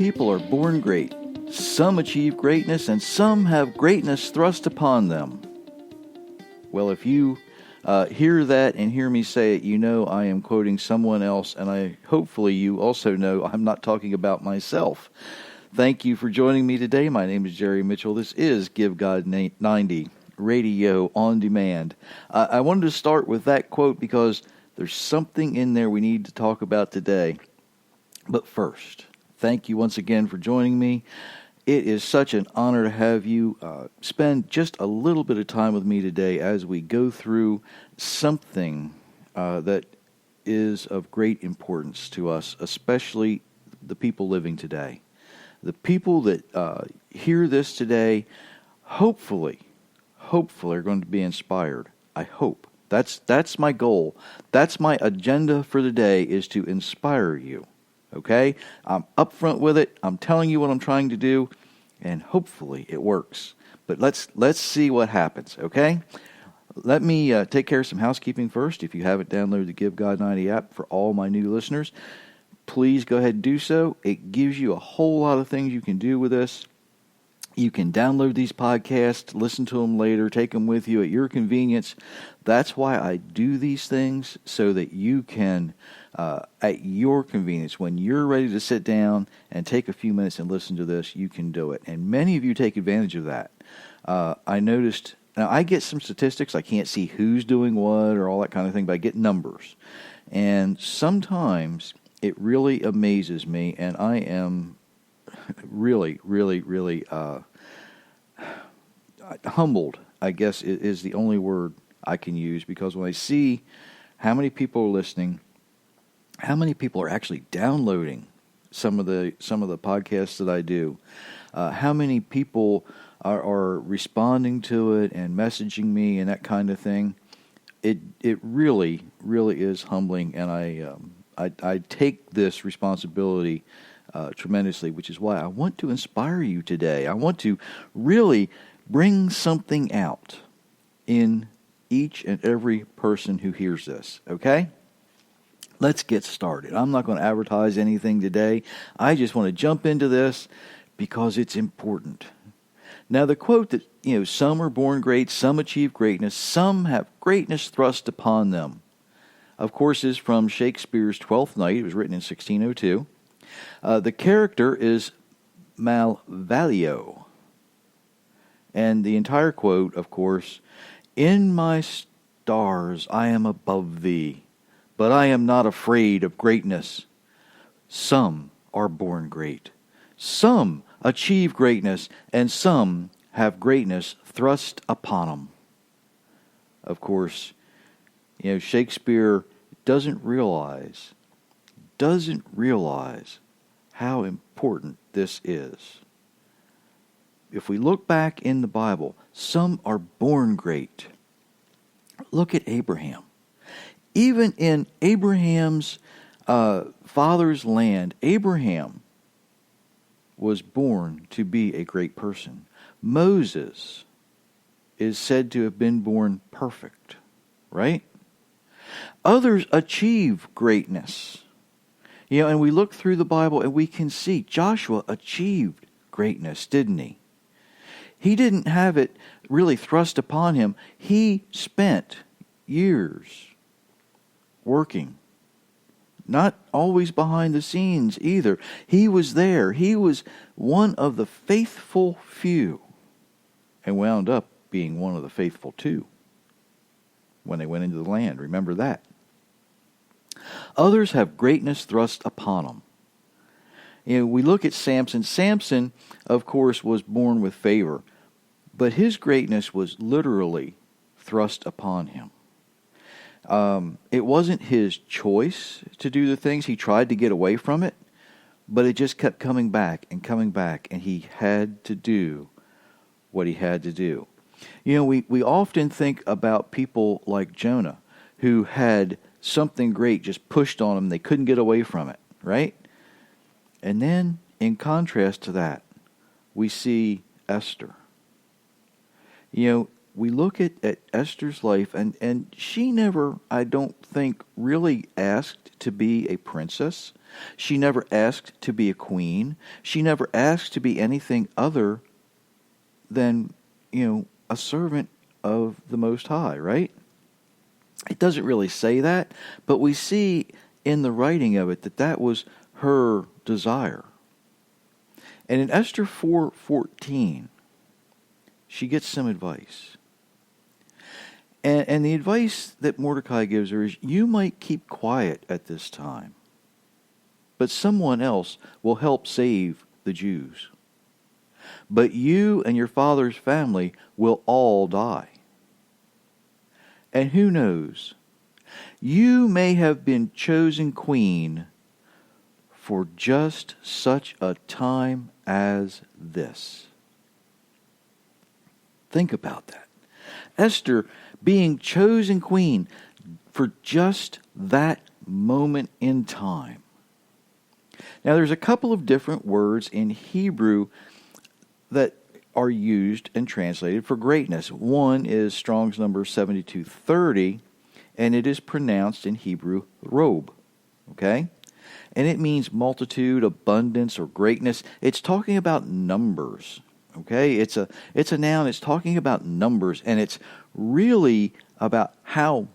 people are born great. Some achieve greatness, and some have greatness thrust upon them. Well, if you hear that and hear me say it, you know I am quoting someone else, and hopefully you also know I'm not talking about myself. Thank you for joining me today. My name is Jerry Mitchell. This is Give God 90 Radio on Demand. I wanted to start with that quote because there's something in there we need to talk about today. But first, thank you once again for joining me. It is such an honor to have you spend just a little bit of time with me today as we go through something that is of great importance to us, especially the people living today. The people that hear this today, hopefully are going to be inspired. I hope. That's my goal. That's my agenda for the day, is to inspire you. Okay? I'm upfront with it. I'm telling you what I'm trying to do, and hopefully it works. But let's see what happens, okay? Let me take care of some housekeeping first. If you haven't downloaded the Give God 90 app for all my new listeners, please go ahead and do so. It gives you a whole lot of things you can do with this. You can download these podcasts, listen to them later, take them with you at your convenience. That's why I do these things, so that you can, at your convenience, when you're ready to sit down and take a few minutes and listen to this, you can do it. And many of you take advantage of that. I noticed, now I get some statistics. I can't see who's doing what or all that kind of thing, but I get numbers. And sometimes it really amazes me, and I am really humbled, I guess, is the only word I can use, because when I see how many people are listening, how many people are actually downloading some of the podcasts that I do, how many people are responding to it and messaging me and that kind of thing, it really is humbling, and I take this responsibility tremendously, which is why I want to inspire you today. I want to really bring something out in each and every person who hears this, okay? Let's get started. I'm not going to advertise anything today. I just want to jump into this because it's important. Now, the quote that, some are born great, some achieve greatness, some have greatness thrust upon them, of course, is from Shakespeare's Twelfth Night. It was written in 1602. The character is Malvolio. And the entire quote, of course, "In my stars I am above thee, but I am not afraid of greatness. Some are born great, some achieve greatness, and some have greatness thrust upon them." Of course, Shakespeare doesn't realize how important this is. If we look back in the Bible, some are born great. Look at Abraham. Even in Abraham's father's land, Abraham was born to be a great person. Moses is said to have been born perfect, right? Others achieve greatness. And we look through the Bible and we can see Joshua achieved greatness, didn't he? He didn't have it really thrust upon him. He spent years working, not always behind the scenes either. He was there. He was one of the faithful few, and wound up being one of the faithful two when they went into the land. Remember that. Others have greatness thrust upon them. We look at Samson. Samson, of course, was born with favor, but his greatness was literally thrust upon him. It wasn't his choice to do the things. He tried to get away from it, but it just kept coming back, and he had to do what he had to do. We often think about people like Jonah, who had something great just pushed on them. They couldn't get away from it, right? And then, in contrast to that, we see Esther. We look at Esther's life, and she never, I don't think, really asked to be a princess. She never asked to be a queen. She never asked to be anything other than, a servant of the Most High, right? It doesn't really say that, but we see in the writing of it that was her desire. And in Esther 4:14, she gets some advice. And the advice that Mordecai gives her is, you might keep quiet at this time, but someone else will help save the Jews. But you and your father's family will all die. And who knows, you may have been chosen queen for just such a time as this. Think about that. Esther being chosen queen for just that moment in time. Now, there's a couple of different words in Hebrew that are used and translated for greatness. One is Strong's number 7230, and it is pronounced in Hebrew robe. Okay? And it means multitude, abundance, or greatness. It's talking about numbers. Okay? It's a noun. It's talking about numbers, and it's really about how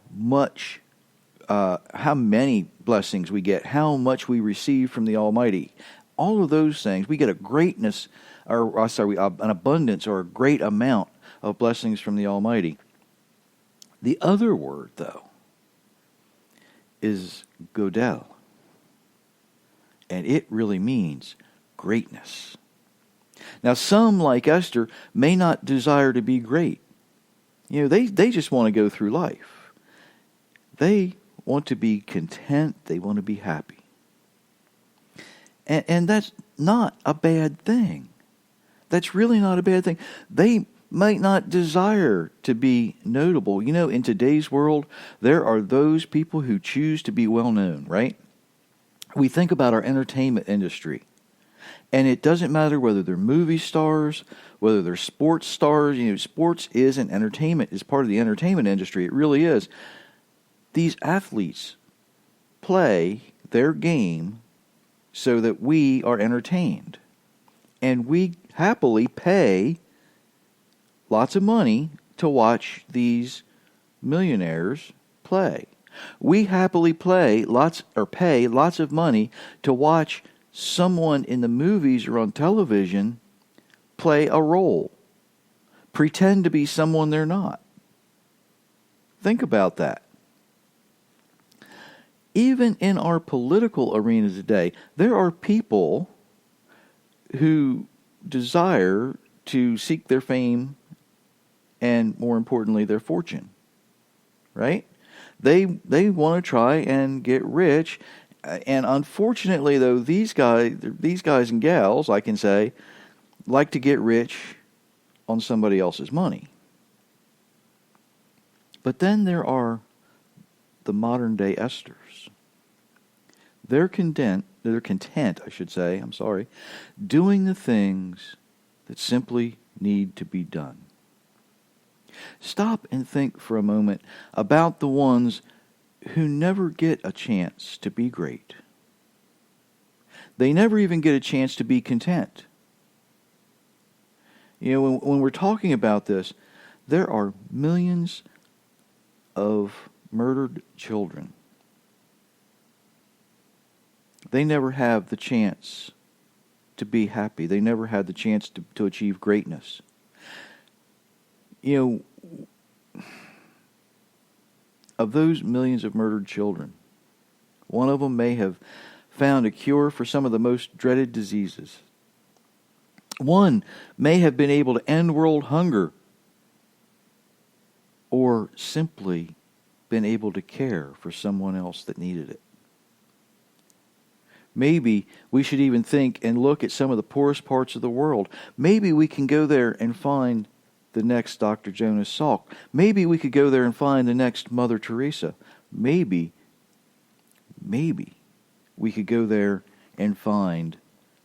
many blessings we get, how much we receive from the Almighty. All of those things, we get a greatness, an abundance or a great amount of blessings from the Almighty. The other word, though, is godel, and it really means greatness. Now, some, like Esther, may not desire to be great. They just want to go through life. They want to be content. They want to be happy. And that's not a bad thing. That's really not a bad thing. They might not desire to be notable. In today's world, there are those people who choose to be well known, right? We think about our entertainment industry. And it doesn't matter whether they're movie stars, whether they're sports stars. Sports is an entertainment, is part of the entertainment industry. It really is. These athletes play their game so that we are entertained. And we happily pay lots of money to watch these millionaires play. We happily pay lots of money to watch someone in the movies or on television play a role, pretend to be someone they're not. Think about that. Even in our political arena today, there are people who desire to seek their fame and, more importantly, their fortune. Right? They want to try and get rich. And unfortunately, though, these guys and gals, I can say, like to get rich on somebody else's money. But then there are the modern day Esthers. They're content, doing the things that simply need to be done. Stop and think for a moment about the ones who never get a chance to be great. They never even get a chance to be content. When we're talking about this, there are millions of murdered children. They never have the chance to be happy. They never had the chance to achieve greatness. Of those millions of murdered children, one of them may have found a cure for some of the most dreaded diseases. One may have been able to end world hunger, or simply been able to care for someone else that needed it. Maybe we should even think and look at some of the poorest parts of the world. Maybe we can go there and find the next Dr. Jonas Salk. Maybe we could go there and find the next Mother Teresa. Maybe we could go there and find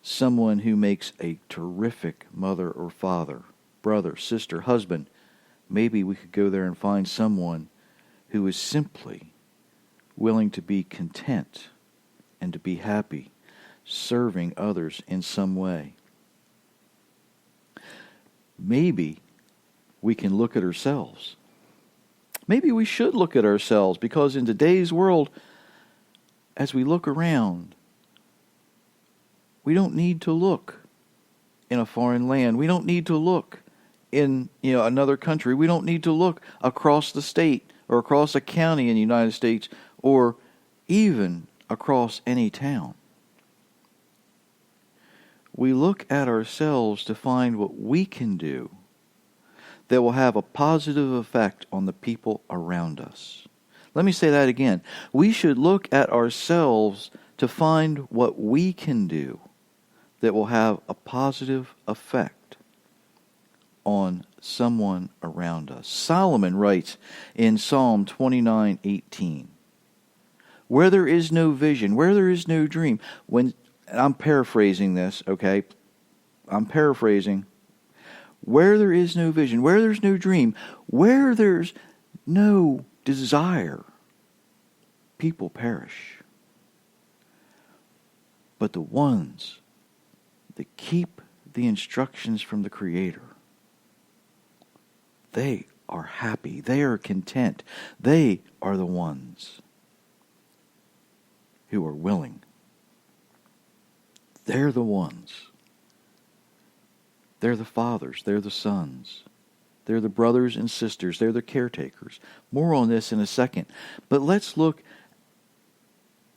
someone who makes a terrific mother or father, brother, sister, husband. Maybe we could go there and find someone who is simply willing to be content and to be happy serving others in some way. Maybe we can look at ourselves. Maybe we should look at ourselves, because in today's world, as we look around, we don't need to look in a foreign land. We don't need to look in another country. We don't need to look across the state or across a county in the United States or even across any town. We look at ourselves to find what we can do that will have a positive effect on the people around us. Let me say that again. We should look at ourselves to find what we can do that will have a positive effect on someone around us. Solomon writes in Psalm 29:18, where there is no vision, where there is no dream, and I'm paraphrasing this, okay? I'm paraphrasing. Where there is no vision, where there's no dream, where there's no desire, people perish. But the ones that keep the instructions from the Creator, they are happy, they are content, they are the ones who are willing. They're the ones. They're the fathers, they're the sons, they're the brothers and sisters, they're the caretakers. More on this in a second. But let's look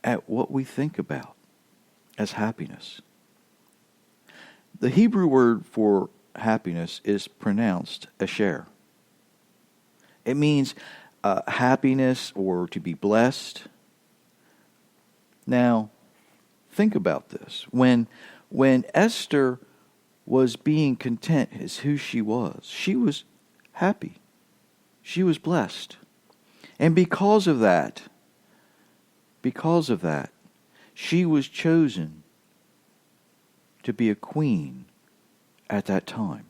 at what we think about as happiness. The Hebrew word for happiness is pronounced asher. It means happiness or to be blessed. Now, think about this. When Esther was being content as who she was happy. She was blessed. And because of that, she was chosen to be a queen at that time.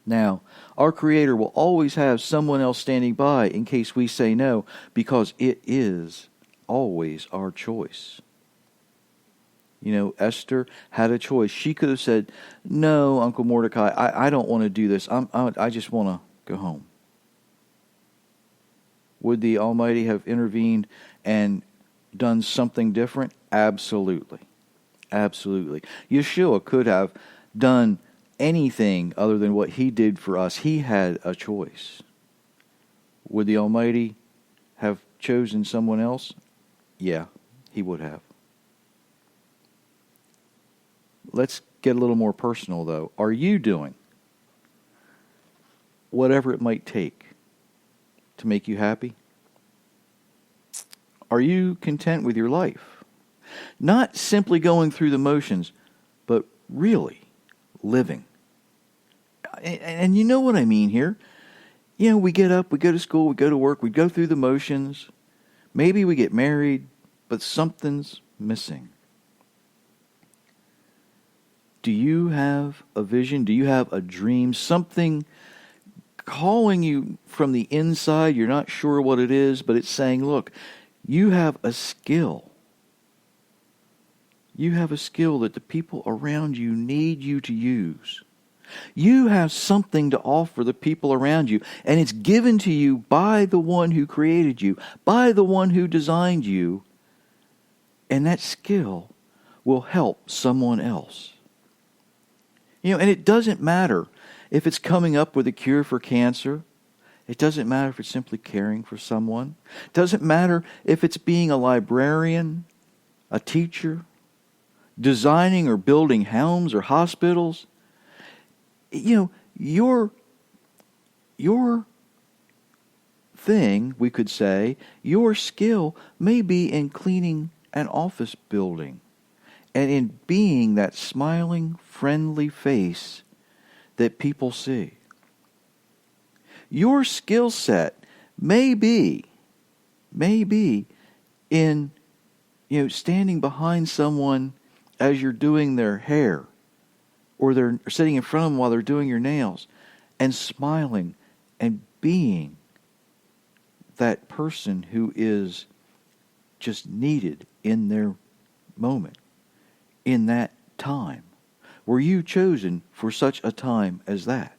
Now, our Creator will always have someone else standing by in case we say no, because it is always our choice. Esther had a choice. She could have said, no, Uncle Mordecai, I don't want to do this. I just want to go home. Would the Almighty have intervened and done something different? Absolutely. Absolutely. Yeshua could have done anything other than what He did for us. He had a choice. Would the Almighty have chosen someone else? Yeah, He would have. Let's get a little more personal, though. Are you doing whatever it might take to make you happy? Are you content with your life? Not simply going through the motions, but really living. And you know what I mean here. We get up, we go to school, we go to work, we go through the motions. Maybe we get married, but something's missing. Do you have a vision? Do you have a dream? Something calling you from the inside. You're not sure what it is, but it's saying, look, you have a skill. You have a skill that the people around you need you to use. You have something to offer the people around you, and it's given to you by the one who created you, by the one who designed you, and that skill will help someone else. And it doesn't matter if it's coming up with a cure for cancer. It doesn't matter if it's simply caring for someone. It doesn't matter if it's being a librarian, a teacher, designing or building homes or hospitals. Your thing, we could say, your skill may be in cleaning an office building and in being that smiling, friendly face that people see. Your skill set may be in standing behind someone as you're doing their hair, or they're sitting in front of them while they're doing your nails, and smiling and being that person who is just needed in their moment, in that time? Were you chosen for such a time as that?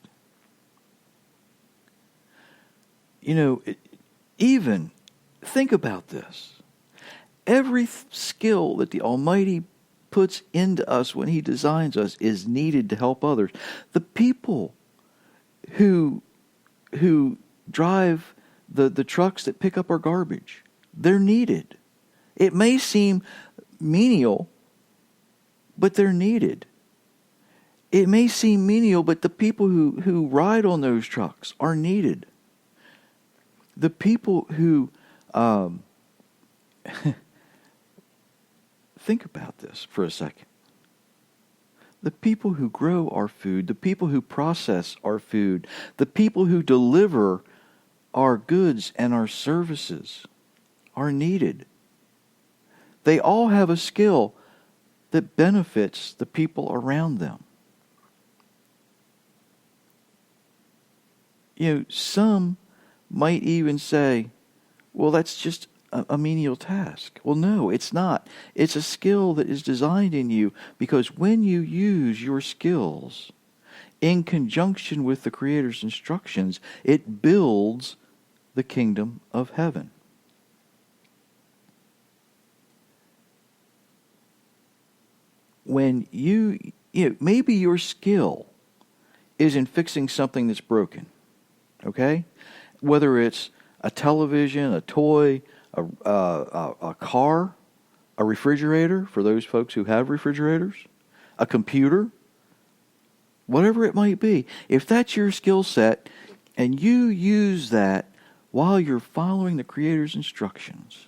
Even think about this. Every skill that the Almighty puts into us when He designs us is needed to help others. The people who drive the trucks that pick up our garbage, they're needed. It may seem menial, but they're needed. It may seem menial, but the people who ride on those trucks are needed. The people who think about this for a second. The people who grow our food, the people who process our food, the people who deliver our goods and our services are needed. They all have a skill that benefits the people around them. Some might even say, well, that's just a menial task. Well, no, it's not. It's a skill that is designed in you, because when you use your skills in conjunction with the Creator's instructions, it builds the kingdom of heaven. When maybe your skill is in fixing something that's broken, okay? Whether it's a television, a toy, a car, a refrigerator, for those folks who have refrigerators, a computer, whatever it might be. If that's your skill set and you use that while you're following the Creator's instructions,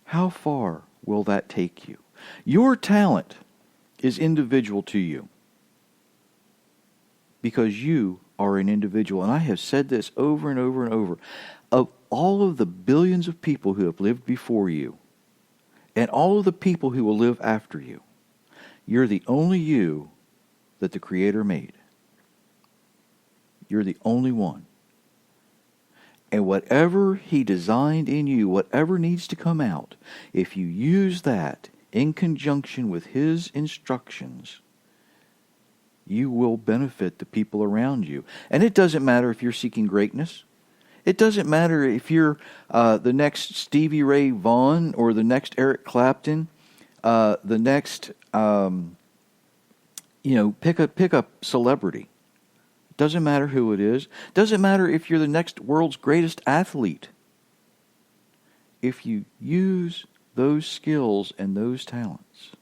how far will that take you? Your talent is individual to you, because you are an individual. And I have said this over and over and over. Of all of the billions of people who have lived before you, and all of the people who will live after you, you're the only you that the Creator made. You're the only one. And whatever He designed in you, whatever needs to come out, if you use that in conjunction with His instructions, you will benefit the people around you. And it doesn't matter if you're seeking greatness. It doesn't matter if you're the next Stevie Ray Vaughan or the next Eric Clapton, the next, pick a celebrity. Doesn't matter who it is. Doesn't matter if you're the next world's greatest athlete. If you use those skills and those talents,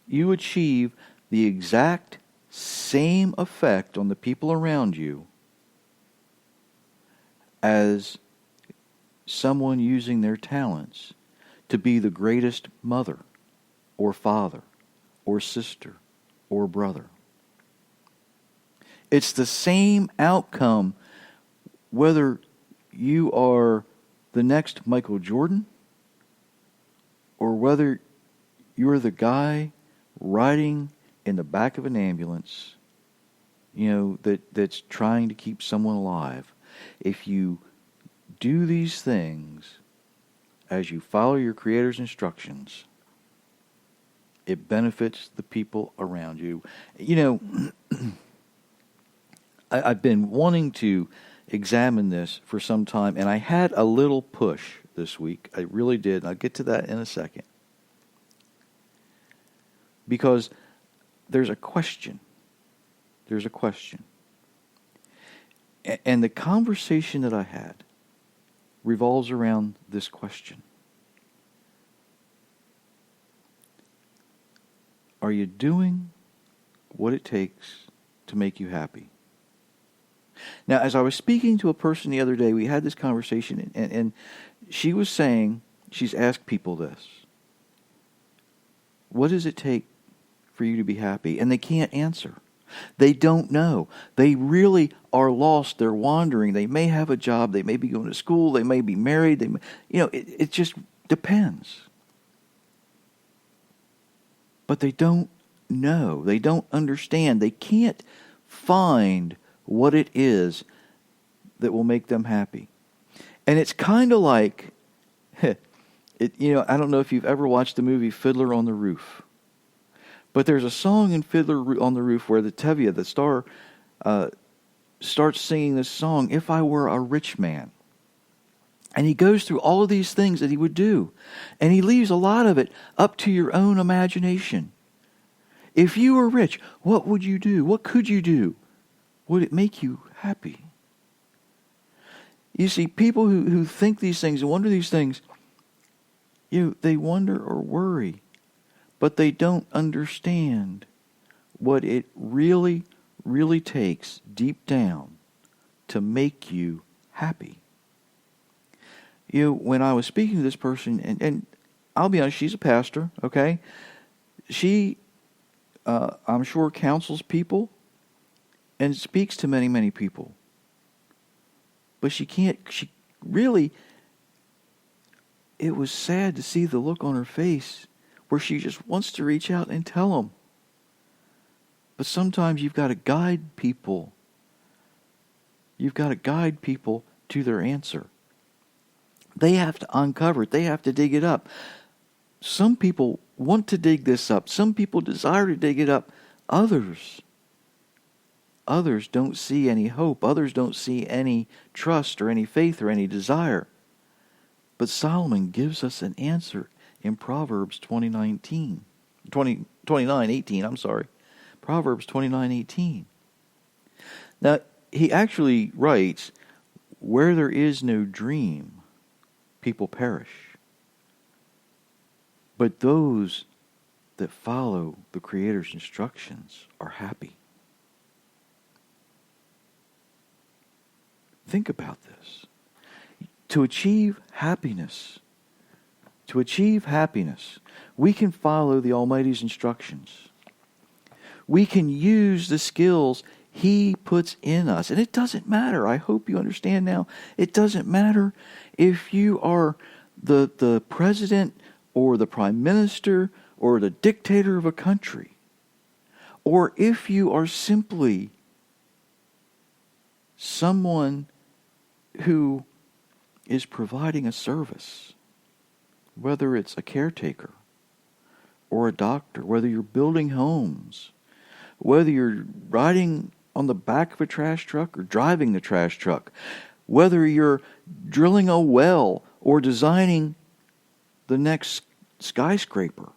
you achieve the exact same effect on the people around you as someone using their talents to be the greatest mother or father or sister or brother. It's the same outcome whether you are the next Michael Jordan or whether you're the guy riding in the back of an ambulance, that's trying to keep someone alive. If you do these things as you follow your Creator's instructions, it benefits the people around you. I've been wanting to examine this for some time, and I had a little push this week. I really did. I'll get to that in a second. Because there's a question. There's a question. And the conversation that I had revolves around this question. Are you doing what it takes to make you happy? Now, as I was speaking to a person the other day, we had this conversation, and she was saying, she's asked people this: what does it take for you to be happy? And they can't answer. They don't know. They really are lost. They're wandering. They may have a job. They may be going to school. They may be married. It just depends. But they don't know. They don't understand. They can't find what it is that will make them happy. And it's kind of like, I don't know if you've ever watched the movie Fiddler on the Roof. But there's a song in Fiddler on the Roof where the Tevye, the star, starts singing this song, If I Were a Rich Man. And he goes through all of these things that he would do. And he leaves a lot of it up to your own imagination. If you were rich, what would you do? What could you do? Would it make you happy? You see, people who think these things and wonder these things, they wonder or worry, but they don't understand what it really, really takes deep down to make you happy. When I was speaking to this person, and I'll be honest, she's a pastor, okay? She, I'm sure, counsels people and speaks to many, many people. But it was sad to see the look on her face where she just wants to reach out and tell them. But sometimes you've got to guide people. You've got to guide people to their answer. They have to uncover it. They have to dig it up. Some people want to dig this up. Some people desire to dig it up. Others don't see any hope. Others don't see any trust or any faith or any desire. But Solomon gives us an answer in Proverbs 29:18. Proverbs 29:18. Now, he actually writes, where there is no dream, people perish. But those that follow the Creator's instructions are happy. Think about this. To achieve happiness, we can follow the Almighty's instructions. We can use the skills He puts in us. And it doesn't matter. I hope you understand now. It doesn't matter if you are the president or the prime minister or the dictator of a country, or if you are simply someone who is providing a service, whether it's a caretaker or a doctor, whether you're building homes, whether you're riding on the back of a trash truck or driving the trash truck, whether you're drilling a well or designing the next skyscraper.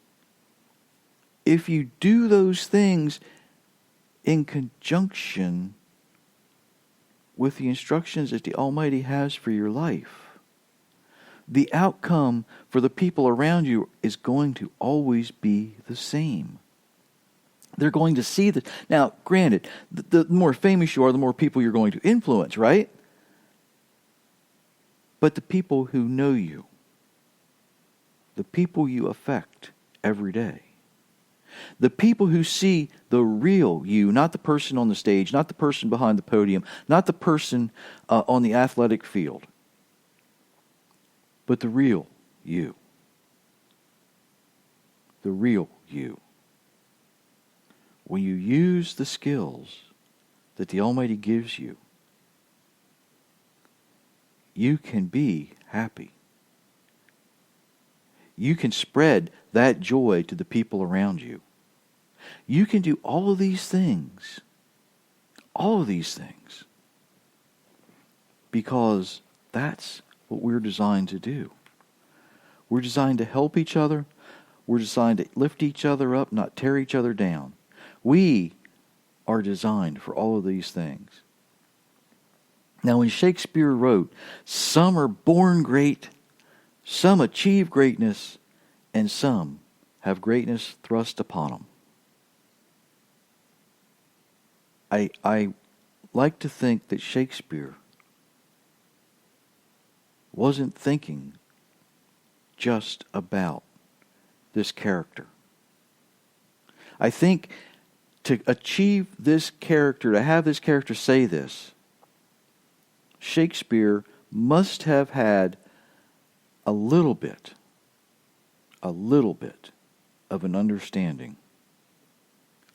If you do those things in conjunction with the instructions that the Almighty has for your life, the outcome for the people around you is going to always be the same. They're going to see that. Now, granted, the more famous you are, the more people you're going to influence, right? But the people who know you, the people you affect every day, the people who see the real you, not the person on the stage, not the person behind the podium, not the person on the athletic field, but the real you. The real you. When you use the skills that the Almighty gives you, you can be happy. You can spread that joy to the people around you. You can do all of these things. All of these things. Because that's what we're designed to do. We're designed to help each other. We're designed to lift each other up, not tear each other down. We are designed for all of these things. Now, when Shakespeare wrote, some are born great, some achieve greatness, and some have greatness thrust upon them. I like to think that Shakespeare wasn't thinking just about this character. I think to achieve this character, to have this character say this, Shakespeare must have had a little bit of an understanding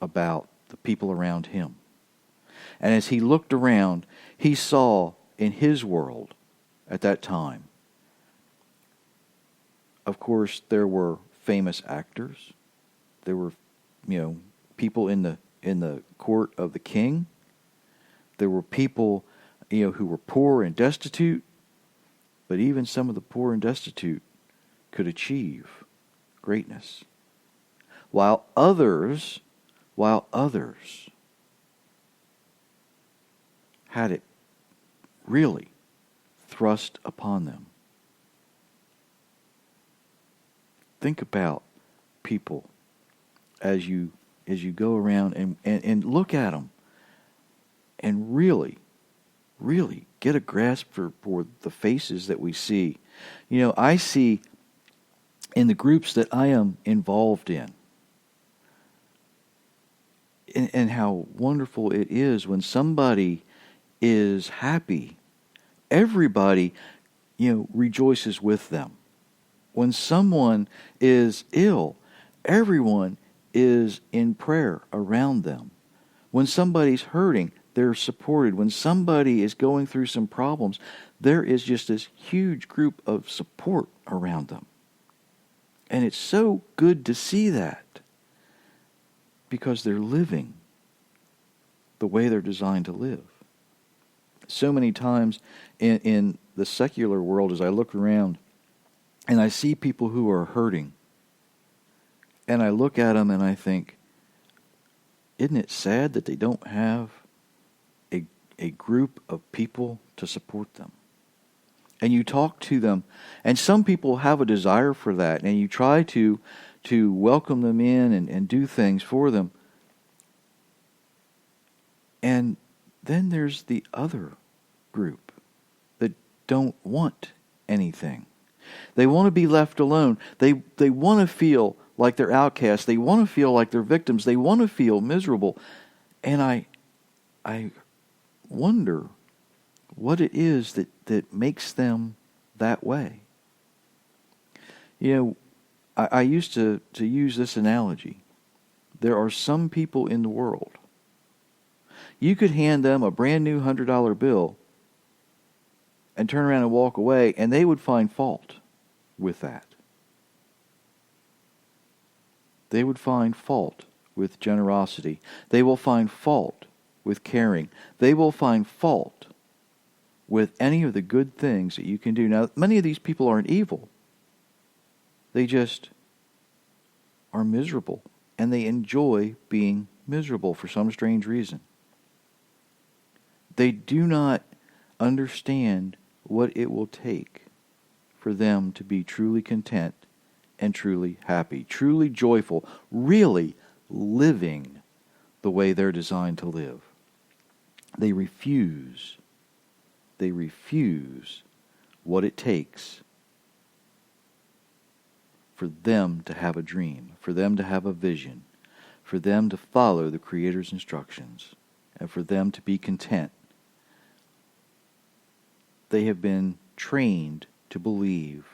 about the people around him. And as he looked around, he saw in his world, at that time. Of course, there were famous actors. There were, people in the court of the king. There were people, who were poor and destitute. But even some of the poor and destitute could achieve greatness. While others had it really thrust upon them. Think about people as you go around and look at them and really get a grasp for the faces that we see. I see in the groups that I am involved in, and how wonderful it is when somebody is happy. Everybody, rejoices with them. When someone is ill, everyone is in prayer around them. When somebody's hurting, they're supported. When somebody is going through some problems, there is just this huge group of support around them. And it's so good to see that, because they're living the way they're designed to live. So many times in the secular world, as I look around and I see people who are hurting, and I look at them and I think, isn't it sad that they don't have a group of people to support them? And you talk to them, and some people have a desire for that, and you try to welcome them in and do things for them. And then there's the other group that don't want anything. They want to be left alone. They want to feel like they're outcasts. They want to feel like they're victims. They want to feel miserable. And I wonder what it is that makes them that way. I used to use this analogy. There are some people in the world, you could hand them a brand new $100 bill and turn around and walk away, and they would find fault with that. They would find fault with generosity. They will find fault with caring. They will find fault with any of the good things that you can do. Now, many of these people aren't evil. They just are miserable, and they enjoy being miserable for some strange reason. They do not understand what it will take for them to be truly content and truly happy, truly joyful, really living the way they're designed to live. They refuse what it takes for them to have a dream, for them to have a vision, for them to follow the Creator's instructions, and for them to be content. They have been trained to believe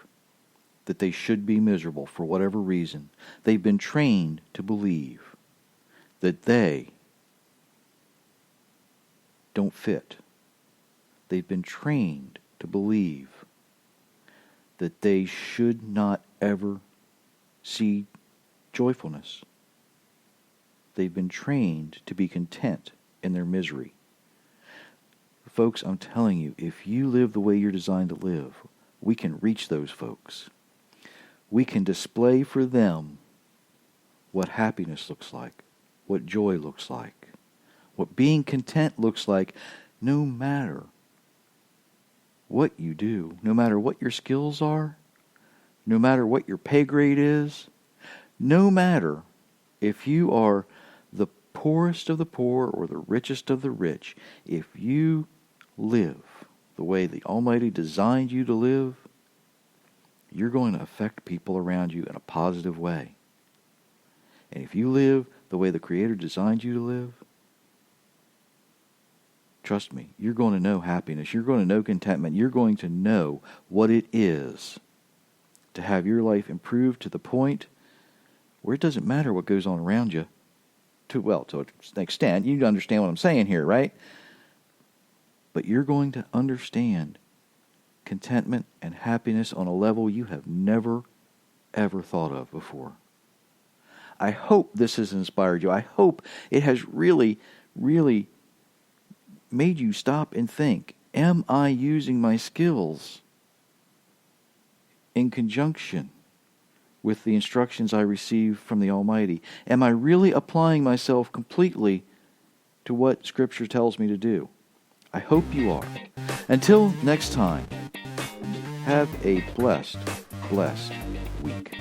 that they should be miserable for whatever reason. They've been trained to believe that they don't fit. They've been trained to believe that they should not ever see joyfulness. They've been trained to be content in their misery. Folks, I'm telling you, if you live the way you're designed to live, we can reach those folks. We can display for them what happiness looks like, what joy looks like, what being content looks like, no matter what you do, no matter what your skills are, no matter what your pay grade is, no matter if you are the poorest of the poor or the richest of the rich, if you live the way the Almighty designed you to live, you're going to affect people around you in a positive way. And if you live the way the Creator designed you to live, trust me, you're going to know happiness. You're going to know contentment. You're going to know what it is to have your life improved to the point where it doesn't matter what goes on around you. To an extent, you understand what I'm saying here, right? But you're going to understand contentment, and happiness on a level you have never, ever thought of before. I hope this has inspired you. I hope it has really, really made you stop and think, am I using my skills in conjunction with the instructions I receive from the Almighty? Am I really applying myself completely to what Scripture tells me to do? I hope you are. Until next time, have a blessed week.